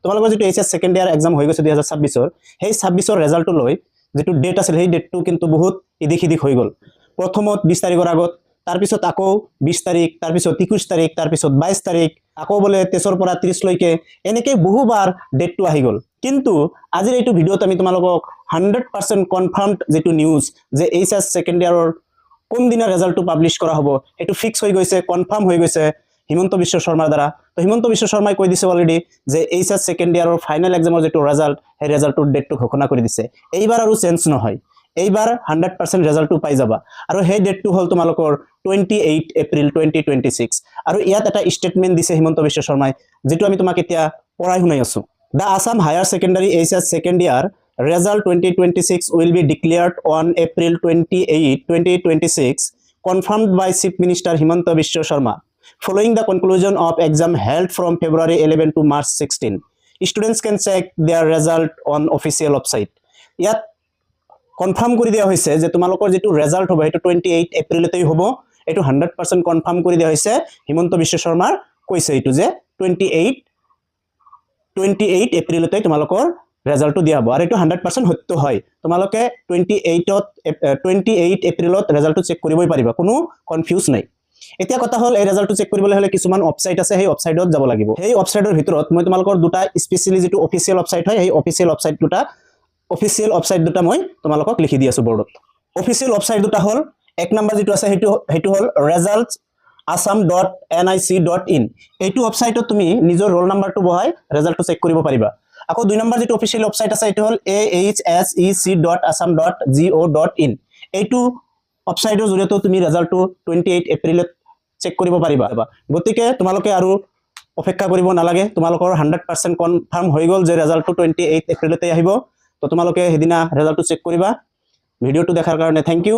তোমালোকৰ যেটো HS second ইয়াৰ exam হৈ গৈছে 2026 ৰ সেই 26 ৰ ৰিজাল্টটো লৈ যেটো ডেট আছিল সেই ডেটটো কিন্তু বহুত ইদিখিদিক হৈ গল প্ৰথমত 20 তাৰিখৰ আগত তাৰ পিছত আকৌ 20 তাৰিখ তাৰ পিছত 21 তাৰিখ তাৰ পিছত 22 তাৰিখ আকৌ বলে 23 পৰা 30 লৈকে এনেকে বহুবাৰ ডেটটো আহি গল কিন্তু আজিৰ এইটো ভিডিওত আমি তোমালোকক 100% কনফাৰ্মড যেটো নিউজ যে এইচএস সেকেন্ড ইয়াৰৰ কোন দিনা ৰিজাল্টটো পাবলিশ কৰা হ'ব এটো ফিক্স হৈ গৈছে কনফাৰ্ম হৈ গৈছে হিমন্ত বিশ্ব শৰ্মাৰ দ্বাৰা তো হিমন্ত বিশ্ব শৰ্মাই কৈ দিছে অলৰেডি যে এইচএস সেকেন্ড ইয়াৰৰ ফাইনাল এক্সামৰ যেটো ৰিজাল্ট সেই ৰিজাল্টৰ ডেটটো ঘোষণা কৰি দিছে এইবাৰ আৰু চেঞ্জ নহয় এইবাৰ 100% ৰিজাল্টটো পাই যাবা আৰু সেই ডেটটো হল তোমালোকৰ 28 এপ্ৰিল 2026 আৰু ইয়াত এটা ষ্টেটমেন্ট দিছে হিমন্ত বিশ্ব শৰ্মাই যেটো আমি তোমাক এতিয়া পঢ়াই শুনাই আছো The Assam Higher Secondary HS Second Year Result 2026 will be declared on April 28, 2026, confirmed by Chief Minister Himanta Biswa Sharma. Following the conclusion of exam held from February 11 to March 16, students can check their result on official website. Yat confirm কৰি দিয়া হৈছে যে তোমালোকৰ যেটো result হ'ব এটো 28 এপ্ৰিলতেই হ'ব এটো 100% কনফাৰ্ম কৰি দিয়া হৈছে হিমন্ত বিশ্ব শৰ্মাৰ কৈছে এটো যে 28 এপ্ৰিলতে তোমালোকৰ ৰিজাল্টটো দিয়া হ'ব আৰু এটো 100% সত্য হয় তোমালোকে 28 এপ্ৰিলত ৰিজাল্টটো চেক কৰিবই পাৰিবা কোনো কনফিউজ নাই এতিয়া কথা হল এই ৰিজাল্টটো চেক কৰিবলৈ হলে কিছুমান ওয়েবসাইট আছে সেই ওয়েবসাইটত যাব লাগিব সেই ওয়েবসাইটৰ ভিতৰত মই তোমালোকৰ দুটা স্পেশালি যেটো অফিশিয়াল ওয়েবসাইট হয় সেই অফিশিয়াল ওয়েবসাইট দুটা মই তোমালোকক লিখি দি আছো বৰ্ডত অফিশিয়াল ওয়েবসাইট দুটা হল এক নম্বৰ যেটো আছে হেতু হল results.assam.nic.in এইটো ওয়েবসাইটত তুমি নিজৰ ৰোল নাম্বাৰটো বহাই ৰিজাল্টটো চেক কৰিব পাৰিবা আকৌ দুই নম্বৰ যেটো অফিশিয়াল ওয়েবসাইট আছে এটো হল ahsec.assam.go.in এইটো ওয়েবসাইটৰ জৰিয়তে তুমি ৰিজাল্টটো 28 এপ্ৰিলত চেক কৰিব পাৰিবা গতিকে তোমালোকে আৰু অপেক্ষা কৰিব নালাগে তোমালোকৰ 100% কনফাৰ্ম হৈ গল যে ৰিজাল্টটো 28 এপ্ৰিলতে আহিব তো তোমালোকে হেদিনা ৰিজাল্টটো চেক কৰিবা ভিডিওটো দেখাৰ কাৰণে থ্যাংক ইউ